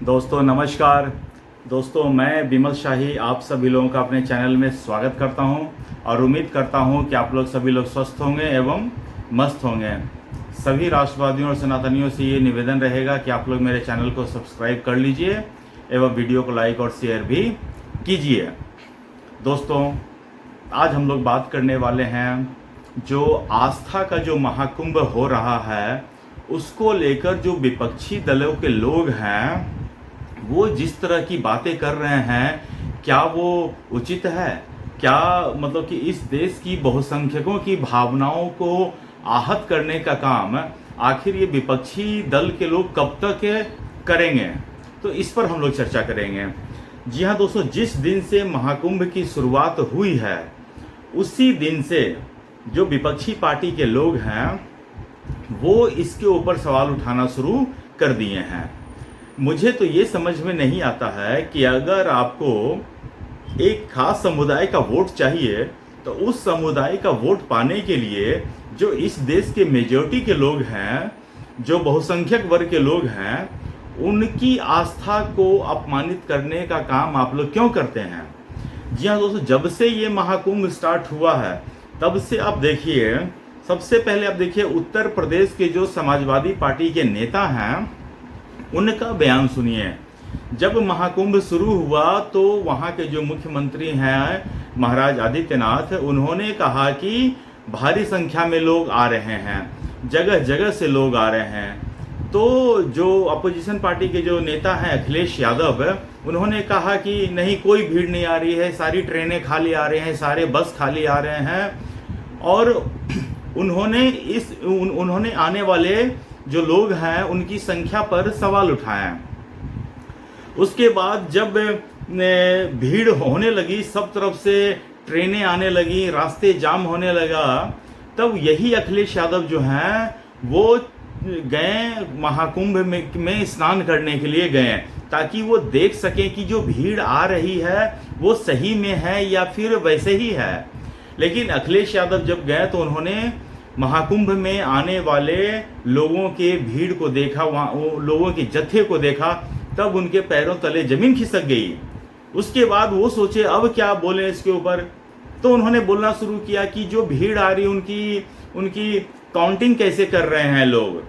दोस्तों नमस्कार। दोस्तों मैं विमल शाही आप सभी लोगों का अपने चैनल में स्वागत करता हूं और उम्मीद करता हूं कि आप लोग सभी लोग स्वस्थ होंगे एवं मस्त होंगे। सभी राष्ट्रवादियों और सनातनियों से ये निवेदन रहेगा कि आप लोग मेरे चैनल को सब्सक्राइब कर लीजिए एवं वीडियो को लाइक और शेयर भी कीजिए। दोस्तों आज हम लोग बात करने वाले हैं जो आस्था का जो महाकुंभ हो रहा है उसको लेकर जो विपक्षी दलों के लोग हैं वो जिस तरह की बातें कर रहे हैं, क्या वो उचित है? क्या मतलब कि इस देश की बहुसंख्यकों की भावनाओं को आहत करने का काम आखिर ये विपक्षी दल के लोग कब तक करेंगे? तो इस पर हम लोग चर्चा करेंगे। जी हाँ दोस्तों, जिस दिन से महाकुंभ की शुरुआत हुई है उसी दिन से जो विपक्षी पार्टी के लोग हैं वो इसके ऊपर सवाल उठाना शुरू कर दिए हैं। मुझे तो ये समझ में नहीं आता है कि अगर आपको एक खास समुदाय का वोट चाहिए तो उस समुदाय का वोट पाने के लिए जो इस देश के मेजॉरिटी के लोग हैं, जो बहुसंख्यक वर्ग के लोग हैं, उनकी आस्था को अपमानित करने का काम आप लोग क्यों करते हैं? जी हाँ दोस्तों, जब से ये महाकुंभ स्टार्ट हुआ है तब से आप देखिए, सबसे पहले आप देखिए उत्तर प्रदेश के जो समाजवादी पार्टी के नेता हैं उनका बयान सुनिए। जब महाकुंभ शुरू हुआ तो वहाँ के जो मुख्यमंत्री हैं महाराज आदित्यनाथ, उन्होंने कहा कि भारी संख्या में लोग आ रहे हैं, जगह जगह से लोग आ रहे हैं। तो जो अपोजिशन पार्टी के जो नेता हैं अखिलेश यादव, उन्होंने कहा कि नहीं, कोई भीड़ नहीं आ रही है, सारी ट्रेनें खाली आ रहे हैं, सारे बस खाली आ रहे हैं। और उन्होंने आने वाले जो लोग हैं उनकी संख्या पर सवाल उठाया। उसके बाद जब भीड़ होने लगी, सब तरफ से ट्रेनें आने लगी, रास्ते जाम होने लगा, तब यही अखिलेश यादव जो हैं वो गए महाकुंभ में स्नान करने के लिए गए ताकि वो देख सकें कि जो भीड़ आ रही है वो सही में है या फिर वैसे ही है। लेकिन अखिलेश यादव जब गए तो उन्होंने महाकुंभ में आने वाले लोगों के भीड़ को देखा, वहाँ लोगों के जत्थे को देखा, तब उनके पैरों तले जमीन खिसक गई। उसके बाद वो सोचे अब क्या बोले इसके ऊपर, तो उन्होंने बोलना शुरू किया कि जो भीड़ आ रही उनकी काउंटिंग कैसे कर रहे हैं लोग।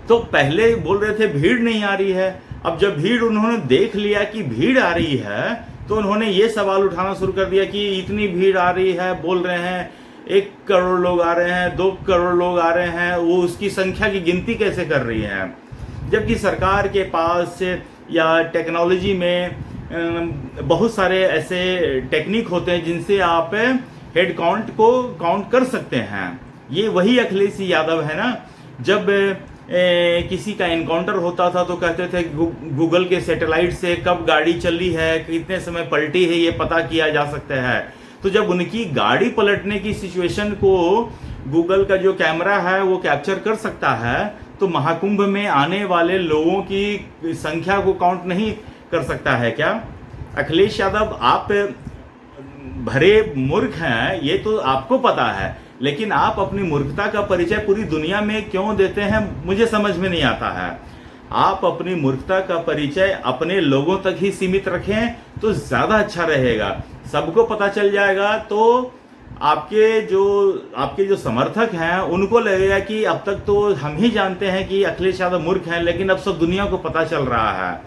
तो पहले बोल रहे थे भीड़ नहीं आ रही है, अब जब भीड़ उन्होंने देख लिया कि भीड़ आ रही है तो उन्होंने ये सवाल उठाना शुरू कर दिया कि इतनी भीड़ आ रही है, बोल रहे हैं 1 करोड़ लोग आ रहे हैं, 2 करोड़ लोग आ रहे हैं, वो उसकी संख्या की गिनती कैसे कर रही है? जबकि सरकार के पास या टेक्नोलॉजी में बहुत सारे ऐसे टेक्निक होते हैं जिनसे आप हेड काउंट को काउंट कर सकते हैं। ये वही अखिलेश यादव है ना, जब किसी का एनकाउंटर होता था तो कहते थे गूगल के सैटेलाइट से कब गाड़ी चली है, कितने समय पलटी है, ये पता किया जा सकता है। तो जब उनकी गाड़ी पलटने की सिचुएशन को गूगल का जो कैमरा है वो कैप्चर कर सकता है, तो महाकुंभ में आने वाले लोगों की संख्या को काउंट नहीं कर सकता है क्या? अखिलेश यादव, आप भरे मूर्ख हैं, ये तो आपको पता है, लेकिन आप अपनी मूर्खता का परिचय पूरी दुनिया में क्यों देते हैं मुझे समझ में नहीं आता है। आप अपनी मूर्खता का परिचय अपने लोगों तक ही सीमित रखें तो ज्यादा अच्छा रहेगा। सबको पता चल जाएगा तो आपके जो समर्थक हैं उनको लगेगा कि अब तक तो हम ही जानते हैं कि अखिलेश यादव मूर्ख हैं, लेकिन अब सब दुनिया को पता चल रहा है।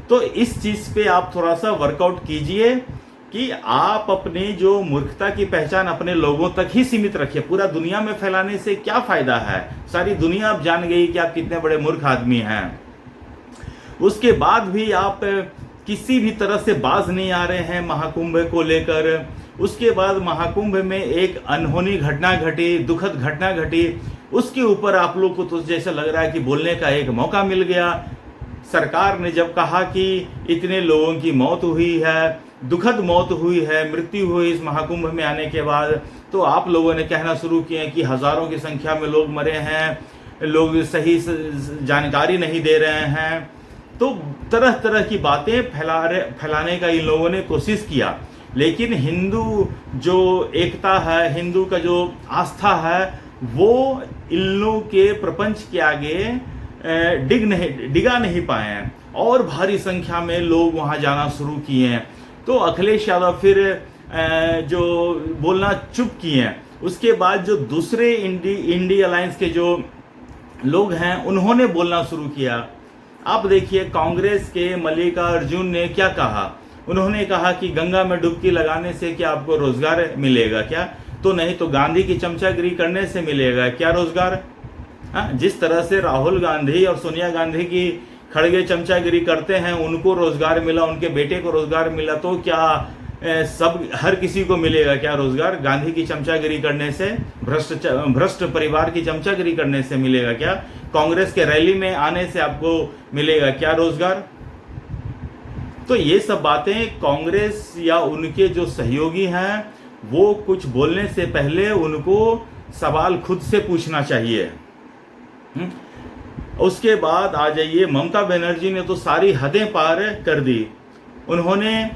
तो इस चीज पे आप थोड़ा सा वर्कआउट कीजिए कि आप अपनी जो मूर्खता की पहचान अपने लोगों तक ही सीमित रखिए। पूरा दुनिया में फैलाने से क्या फायदा है? सारी दुनिया अब जान गई कि आप कितने बड़े मूर्ख आदमी हैं। उसके बाद भी आप किसी भी तरह से बाज नहीं आ रहे हैं महाकुंभ को लेकर। उसके बाद महाकुंभ में एक अनहोनी घटना घटी, दुखद घटना घटी, उसके ऊपर आप लोग को तो जैसा लग रहा है कि बोलने का एक मौका मिल गया। सरकार ने जब कहा कि इतने लोगों की मौत हुई है, दुखद मौत हुई है, मृत्यु हुई इस महाकुंभ में आने के बाद, तो आप लोगों ने कहना शुरू किए कि हजारों की संख्या में लोग मरे हैं, लोग सही जानकारी नहीं दे रहे हैं। तो तरह तरह की बातें फैलाने का इन लोगों ने कोशिश किया, लेकिन हिंदू जो एकता है, हिंदू का जो आस्था है, वो इन लोगों के प्रपंच के आगे डिगा नहीं पाए हैं और भारी संख्या में लोग वहां जाना शुरू किए हैं। तो अखिलेश यादव फिर जो बोलना चुप किए हैं। उसके बाद जो दूसरे इंडी अलायंस के जो लोग हैं उन्होंने बोलना शुरू किया। आप देखिए कांग्रेस के मल्लिकार्जुन ने क्या कहा। उन्होंने कहा कि गंगा में डुबकी लगाने से क्या आपको रोजगार मिलेगा क्या? तो नहीं तो गांधी की चमचागिरी करने से मिलेगा क्या रोजगार? जिस तरह से राहुल गांधी और सोनिया गांधी की खड़गे चमचागिरी करते हैं, उनको रोजगार मिला, उनके बेटे को रोजगार मिला, तो क्या सब हर किसी को मिलेगा क्या रोजगार? गांधी की चमचागिरी करने से, भ्रष्ट परिवार की चमचागिरी करने से मिलेगा क्या? कांग्रेस के रैली में आने से आपको मिलेगा क्या रोजगार? तो ये सब बातें कांग्रेस या उनके जो सहयोगी हैं वो कुछ बोलने से पहले उनको सवाल खुद से पूछना चाहिए। उसके बाद आ जाइए, ममता बनर्जी ने तो सारी हदें पार कर दी। उन्होंने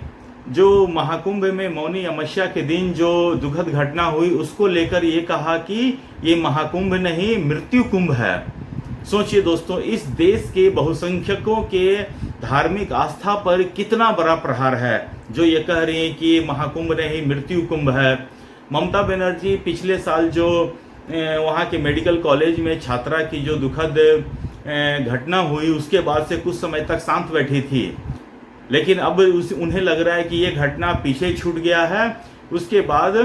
जो महाकुंभ में मौनी अमावस्या के दिन जो दुखद घटना हुई उसको लेकर ये कहा कि ये महाकुंभ नहीं मृत्यु कुंभ है। सोचिए दोस्तों, इस देश के बहुसंख्यकों के धार्मिक आस्था पर कितना बड़ा प्रहार है जो ये कह रही है कि महाकुंभ नहीं मृत्यु कुंभ है। ममता बनर्जी पिछले साल जो वहाँ के मेडिकल कॉलेज में छात्रा की जो दुखद घटना हुई उसके बाद से कुछ समय तक शांत बैठी थी, लेकिन अब उन्हें लग रहा है कि ये घटना पीछे छूट गया है। उसके बाद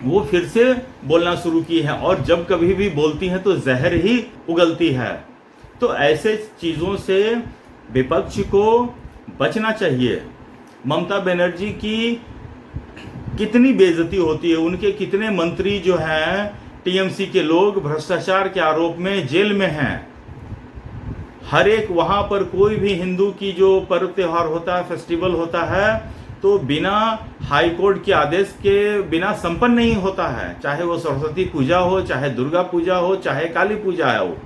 वो फिर से बोलना शुरू की है और जब कभी भी बोलती हैं तो जहर ही उगलती है। तो ऐसे चीज़ों से विपक्ष को बचना चाहिए। ममता बनर्जी की कितनी बेइज्जती होती है, उनके कितने मंत्री जो हैं टीएमसी के लोग भ्रष्टाचार के आरोप में जेल में हैं। हर एक वहां पर कोई भी हिंदू की जो पर्व त्योहार होता है, फेस्टिवल होता है, तो बिना हाई कोर्ट के आदेश के बिना संपन्न नहीं होता है। चाहे वो सरस्वती पूजा हो, चाहे दुर्गा पूजा हो, चाहे काली पूजा हो,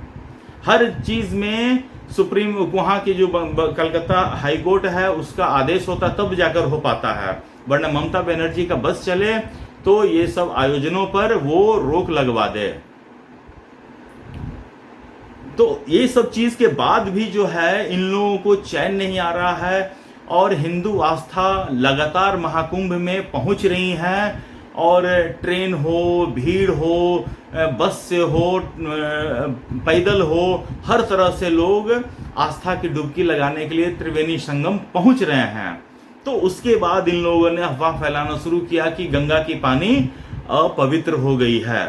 हर चीज में सुप्रीम वहां की जो कलकत्ता हाई कोर्ट है उसका आदेश होता तब जाकर हो पाता है, वरना ममता बनर्जी का बस चले तो ये सब आयोजनों पर वो रोक लगवा दे। तो ये सब चीज के बाद भी जो है इन लोगों को चैन नहीं आ रहा है और हिंदू आस्था लगातार महाकुंभ में पहुंच रही है। और ट्रेन हो, भीड़ हो, बस से हो, पैदल हो, हर तरह से लोग आस्था की डुबकी लगाने के लिए त्रिवेणी संगम पहुंच रहे हैं। तो उसके बाद इन लोगों ने अफवाह फैलाना शुरू किया कि गंगा की पानी अपवित्र हो गई है,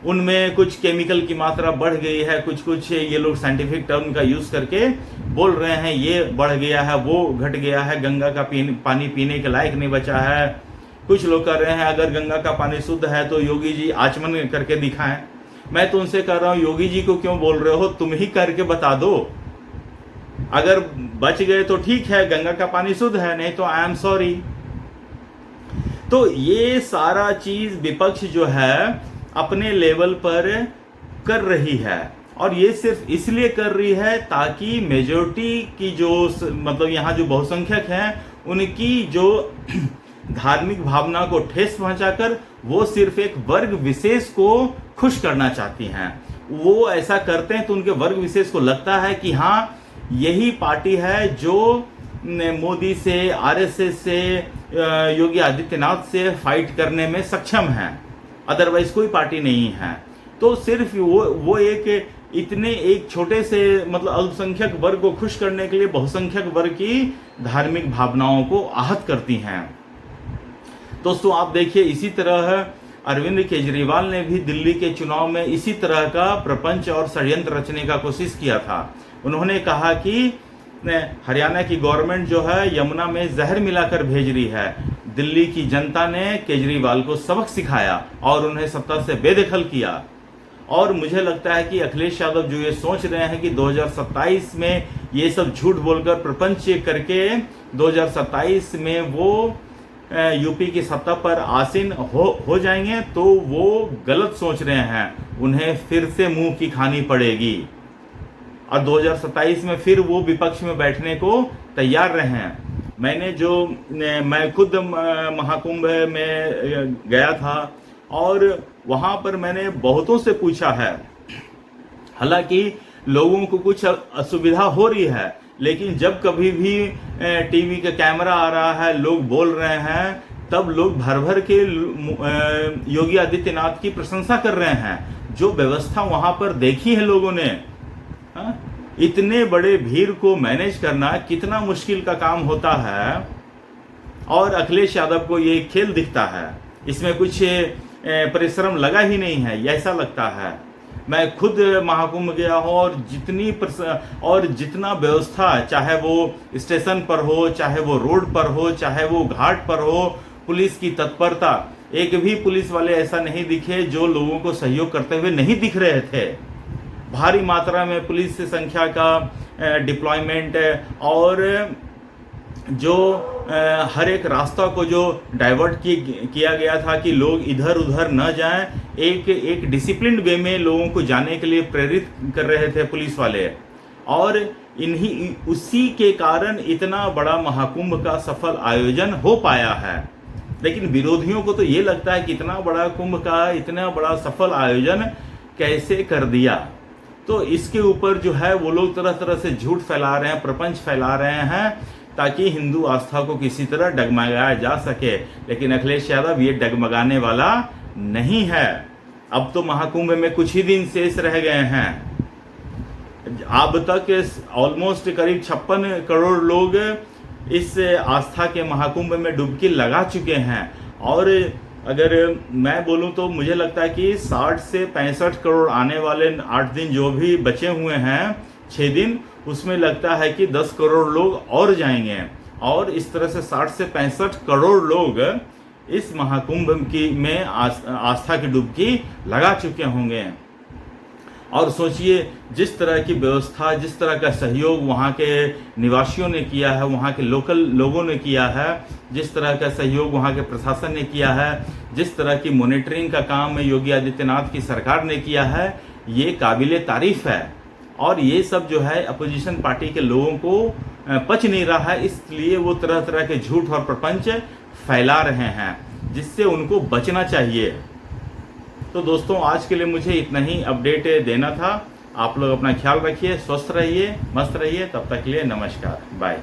उनमें कुछ केमिकल की मात्रा बढ़ गई है, कुछ ये लोग साइंटिफिक टर्म का यूज करके बोल रहे हैं ये बढ़ गया है, वो घट गया है, गंगा का पानी पीने के लायक नहीं बचा है। कुछ लोग कह रहे हैं अगर गंगा का पानी शुद्ध है तो योगी जी आचमन करके दिखाएं। मैं तो उनसे कह रहा हूं योगी जी को क्यों बोल रहे हो, तुम ही करके बता दो। अगर बच गए तो ठीक है, गंगा का पानी शुद्ध है, नहीं तो आई एम सॉरी। तो ये सारा चीज विपक्ष जो है अपने लेवल पर कर रही है और ये सिर्फ इसलिए कर रही है ताकि मेजोरिटी की जो मतलब यहाँ जो बहुसंख्यक हैं उनकी जो धार्मिक भावना को ठेस पहुंचाकर वो सिर्फ एक वर्ग विशेष को खुश करना चाहती हैं। वो ऐसा करते हैं तो उनके वर्ग विशेष को लगता है कि हाँ यही पार्टी है जो मोदी से, आरएसएस से, योगी आदित्यनाथ से फाइट करने में सक्षम है, अदरवाइज कोई पार्टी नहीं है। तो सिर्फ वो एक छोटे से मतलब अल्पसंख्यक वर्ग को खुश करने के लिए बहुसंख्यक वर्ग की धार्मिक भावनाओं को आहत करती हैं। दोस्तों आप देखिए, इसी तरह अरविंद केजरीवाल ने भी दिल्ली के चुनाव में इसी तरह का प्रपंच और षड्यंत्र रचने का कोशिश किया था। उन्होंने कहा कि हरियाणा की गवर्नमेंट जो है यमुना में जहर मिलाकर भेज रही है। दिल्ली की जनता ने केजरीवाल को सबक सिखाया और उन्हें सत्ता से बेदखल किया। और मुझे लगता है कि अखिलेश यादव जो ये सोच रहे हैं कि 2027 में ये सब झूठ बोलकर प्रपंच करके 2027 में वो यूपी की सत्ता पर आसीन हो जाएंगे, तो वो गलत सोच रहे हैं। उन्हें फिर से मुंह की खानी पड़ेगी और 2027 में फिर वो विपक्ष में बैठने को तैयार रहे हैं। मैं खुद महाकुंभ में गया था और वहां पर मैंने बहुतों से पूछा है। हालांकि लोगों को कुछ असुविधा हो रही है, लेकिन जब कभी भी टीवी का कैमरा आ रहा है, लोग बोल रहे हैं, तब लोग भर भर के योगी आदित्यनाथ की प्रशंसा कर रहे हैं। जो व्यवस्था वहां पर देखी है लोगों ने, इतने बड़े भीड़ को मैनेज करना कितना मुश्किल का काम होता है, और अखिलेश यादव को ये खेल दिखता है, इसमें कुछ परिश्रम लगा ही नहीं है, ऐसा लगता है। मैं खुद महाकुंभ गया हूँ, और जितना व्यवस्था, चाहे वो स्टेशन पर हो, चाहे वो रोड पर हो, चाहे वो घाट पर हो, पुलिस की तत्परता, एक भी पुलिस वाले ऐसा नहीं दिखे जो लोगों को सहयोग करते हुए नहीं दिख रहे थे। भारी मात्रा में पुलिस संख्या का डिप्लॉयमेंट, और जो हर एक रास्ता को जो डाइवर्ट किया गया था कि लोग इधर उधर न जाएं, एक डिसिप्लिन वे में लोगों को जाने के लिए प्रेरित कर रहे थे पुलिस वाले, और उसी के कारण इतना बड़ा महाकुंभ का सफल आयोजन हो पाया है। लेकिन विरोधियों को तो ये लगता है कि इतना बड़ा कुंभ का इतना बड़ा सफल आयोजन कैसे कर दिया। तो इसके ऊपर जो है वो लोग तरह तरह से झूठ फैला रहे हैं, प्रपंच फैला रहे हैं, ताकि हिंदू आस्था को किसी तरह डगमगाया जा सके। लेकिन अखिलेश यादव ये डगमगाने वाला नहीं है। अब तो महाकुंभ में कुछ ही दिन शेष रह गए हैं। अब तक ऑलमोस्ट करीब 56 करोड़ लोग इस आस्था के महाकुंभ में डुबकी लगा चुके हैं, और अगर मैं बोलूं तो मुझे लगता है कि 60 से 65 करोड़ आने वाले 8 दिन जो भी बचे हुए हैं, 6 दिन, उसमें लगता है कि 10 करोड़ लोग और जाएंगे, और इस तरह से 60 से 65 करोड़ लोग इस महाकुंभ में आस्था की डुबकी लगा चुके होंगे। और सोचिए, जिस तरह की व्यवस्था, जिस तरह का सहयोग वहाँ के निवासियों ने किया है, वहाँ के लोकल लोगों ने किया है, जिस तरह का सहयोग वहाँ के प्रशासन ने किया है, जिस तरह की मॉनिटरिंग का काम योगी आदित्यनाथ की सरकार ने किया है, ये काबिले तारीफ है। और ये सब जो है अपोजिशन पार्टी के लोगों को पच नहीं रहा है, इसलिए वो तरह तरह के झूठ और प्रपंच फैला रहे हैं, जिससे उनको बचना चाहिए। तो दोस्तों, आज के लिए मुझे इतना ही अपडेट देना था। आप लोग अपना ख्याल रखिए, स्वस्थ रहिए, मस्त रहिए। तब तक के लिए नमस्कार, बाय।